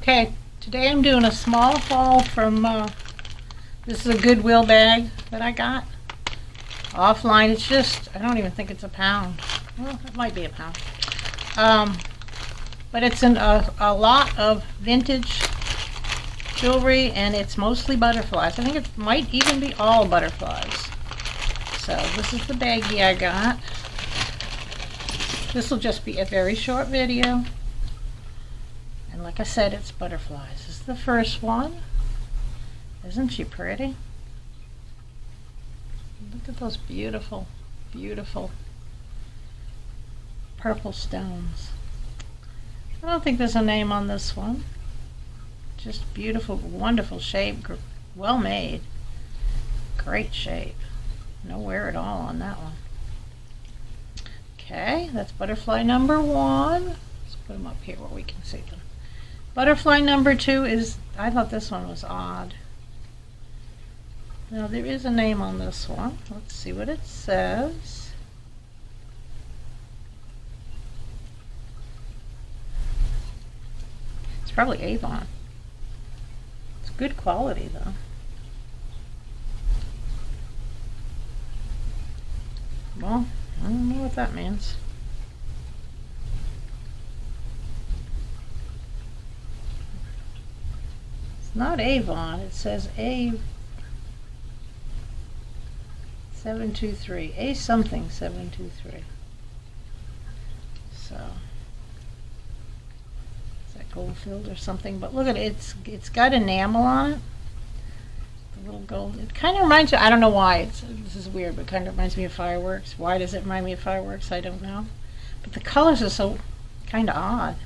Okay, today I'm doing a small haul from, this is a Goodwill bag that I got offline. It's just, I don't even think it's a pound. Well, it might be a pound. But it's a lot of vintage jewelry, and it's mostly butterflies. I think it might even be all butterflies. So this is the baggie I got. This will just be a very short video. And like I said, it's butterflies. This is the first one. Isn't she pretty? Look at those beautiful, beautiful purple stones. I don't think there's a name on this one. Just beautiful, wonderful shape, well made. Great shape. No wear at all on that one. Okay, that's butterfly number 1. Let's put them up here where we can see them. Butterfly number 2 is, I thought this one was odd. Now there is a name on this one. Let's see what it says. It's probably Avon. It's good quality though. Well, I don't know what that means. It's not Avon, it says A723, A something 723. So is that gold-filled or something? But look at it, it's got enamel on it. The little gold. It kind of reminds me, I don't know why, this is weird, but it kind of reminds me of fireworks. Why does it remind me of fireworks? I don't know. But the colors are so kind of odd.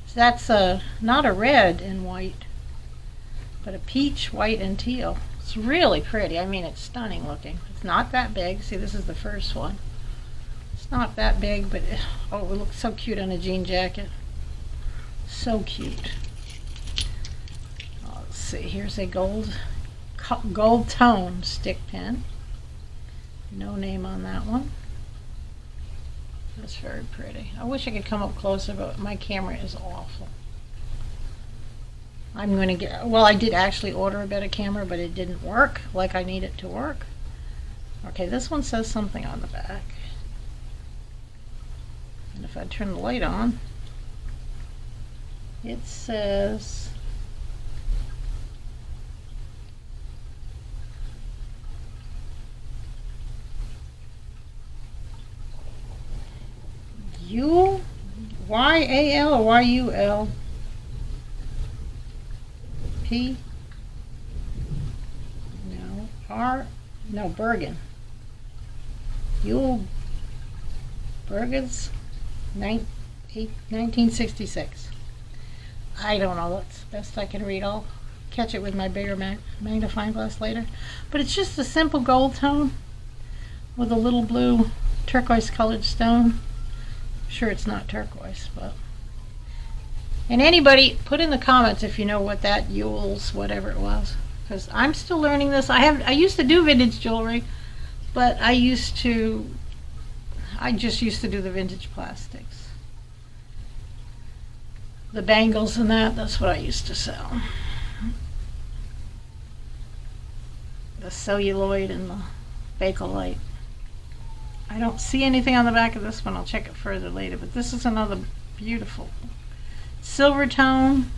So that's not a red and white, but a peach, white, and teal. It's really pretty. I mean, it's stunning looking. It's not that big. See, this is the first one. It's not that big, but oh, it looks so cute on a jean jacket. So cute. Oh, let's see. Here's a gold tone stick pin. No name on that one. That's very pretty. I wish I could come up closer, but my camera is awful. I'm going to get, well, I did actually order a better camera, but it didn't work like I need it to work. Okay, this one says something on the back. And if I turn the light on, it says YAL or YUL? P? No. R? No, Bergen. Yule Bergen's 1966. I don't know. That's the best I can read. I'll catch it with my bigger magnifying glass later. But it's just a simple gold tone with a little blue turquoise colored stone. I'm sure it's not turquoise, but. And anybody, put in the comments if you know what that Yule's, whatever it was, because I'm still learning this. I used to do vintage jewelry, but I just used to do the vintage plastics. The bangles and that's what I used to sell. The celluloid and the bakelite. I don't see anything on the back of this one. I'll check it further later, but this is another beautiful silver tone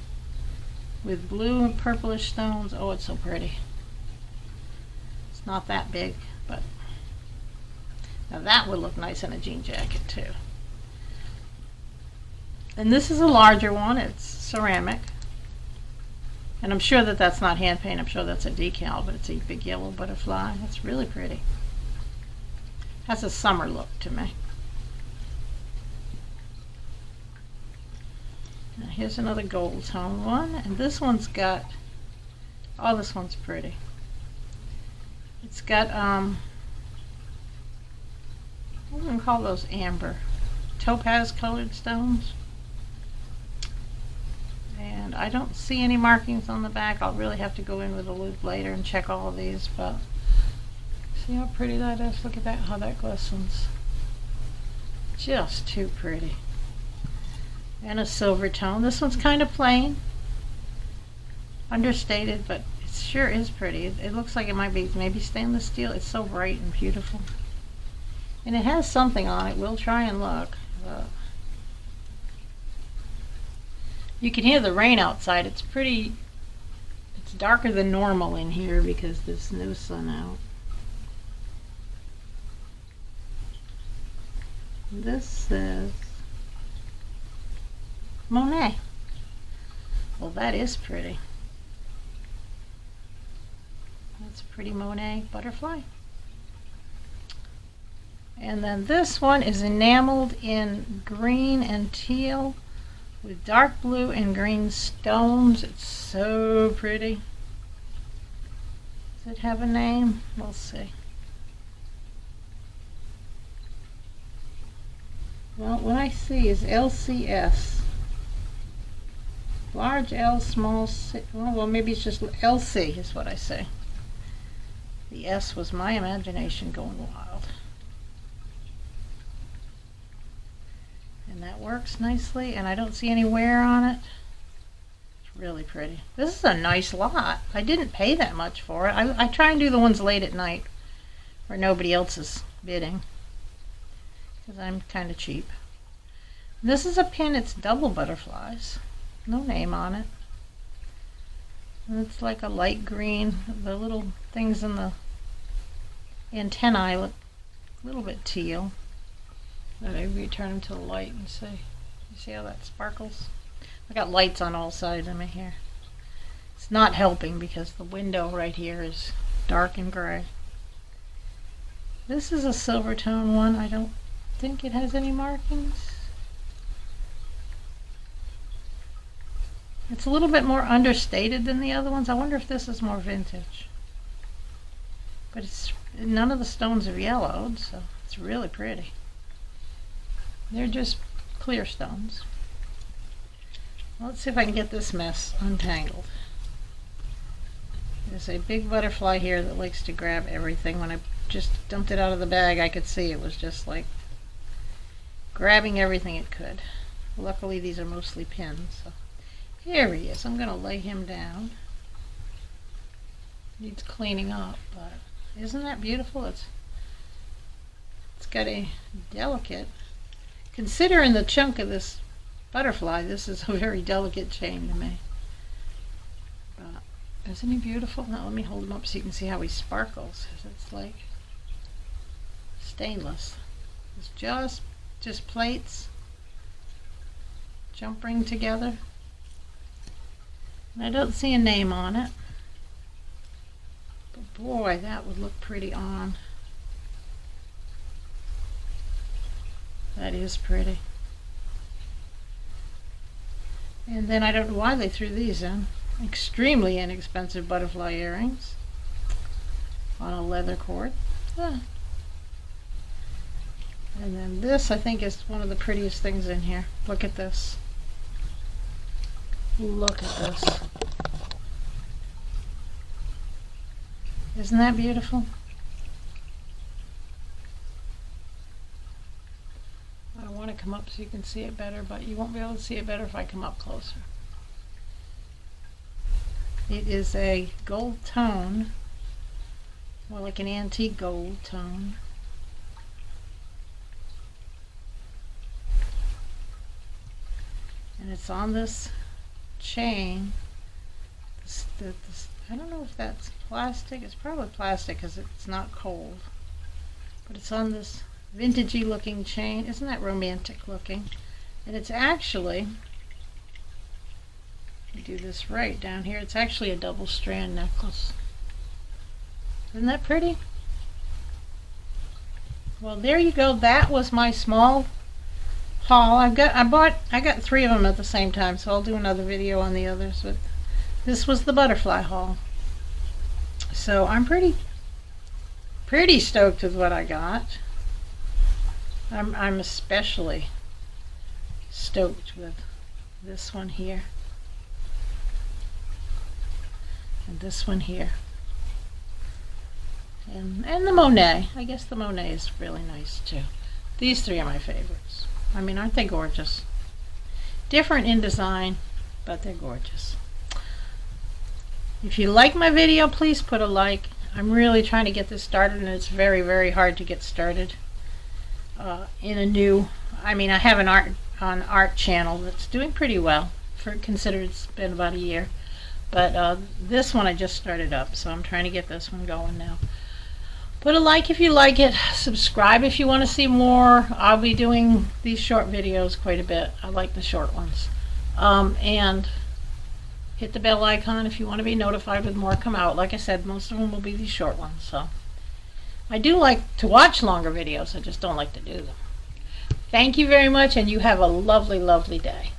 with blue and purplish stones. Oh, it's so pretty. It's not that big, but now that would look nice in a jean jacket too. And this is a larger one. It's ceramic, and I'm sure that that's not hand paint. I'm sure that's a decal, but it's a big yellow butterfly. It's really pretty. Has a summer look to me. Now here's another gold tone one, and this one's got, oh, this one's pretty. It's got, I'm going to call those amber, topaz colored stones. And I don't see any markings on the back. I'll really have to go in with a loupe later and check all of these, but see how pretty that is? Look at that, how that glistens. Just too pretty. And a silver tone. This one's kind of plain. understated, but it sure is pretty. It looks like it might be maybe stainless steel. It's so bright and beautiful. And it has something on it. We'll try and look. You can hear the rain outside. It's darker than normal in here because there's no sun out. This says Monet. Well, that is pretty. That's a pretty Monet butterfly. And then this one is enameled in green and teal with dark blue and green stones. It's so pretty. Does it have a name? We'll see. Well, what I see is LCS. Large L, small C. Well, maybe it's just LC is what I say. The S was my imagination going wild. And that works nicely, and I don't see any wear on it. It's really pretty. This is a nice lot. I didn't pay that much for it. I try and do the ones late at night where nobody else is bidding, because I'm kind of cheap. This is a pin. It's double butterflies. No name on it. And it's like a light green. The little things in the antennae look a little bit teal. Maybe turn them to the light and see. You see how that sparkles? I got lights on all sides of my hair. It's not helping because the window right here is dark and gray. This is a silver tone one. I don't think it has any markings. It's a little bit more understated than the other ones. I wonder if this is more vintage. But it's none of the stones are yellowed, so it's really pretty. They're just clear stones. Well, let's see if I can get this mess untangled. There's a big butterfly here that likes to grab everything. When I just dumped it out of the bag, I could see it was just like grabbing everything it could. Luckily, these are mostly pins. So here he is. I'm going to lay him down. Needs cleaning up, but isn't that beautiful? It's got a delicate. Considering the chunk of this butterfly, this is a very delicate chain to me. But isn't he beautiful? Now let me hold him up so you can see how he sparkles. It's like stainless. It's just plates jump ring together. And I don't see a name on it. But boy, that would look pretty on. That is pretty. And then I don't know why they threw these in. Extremely inexpensive butterfly earrings on a leather cord. Ah. And then this, I think, is one of the prettiest things in here. Look at this. Look at this. Isn't that beautiful? I want to come up so you can see it better, but you won't be able to see it better if I come up closer. It is a gold tone, more like an antique gold tone. And it's on this chain. I don't know if that's plastic. It's probably plastic because it's not cold. But it's on this vintagey looking chain. Isn't that romantic looking? And it's actually, let me do this right down here, it's actually a double strand necklace. Isn't that pretty? Well, there you go. That was my small haul. I got 3 of them at the same time, so I'll do another video on the others. But this was the butterfly haul. So I'm pretty stoked with what I got. I'm especially stoked with this one here and this one here and the Monet. I guess the Monet is really nice too. These 3 are my favorites. I mean, aren't they gorgeous? Different in design, but they're gorgeous. If you like my video, please put a like. I'm really trying to get this started, and it's very, very hard to get started in a new. I mean, I have an art channel that's doing pretty well for consider it's been about a year, but this one I just started up, so I'm trying to get this one going now. Put a like if you like it. Subscribe if you want to see more. I'll be doing these short videos quite a bit. I like the short ones. And hit the bell icon if you want to be notified when more come out. Like I said, most of them will be these short ones. So I do like to watch longer videos. I just don't like to do them. Thank you very much, and you have a lovely, lovely day.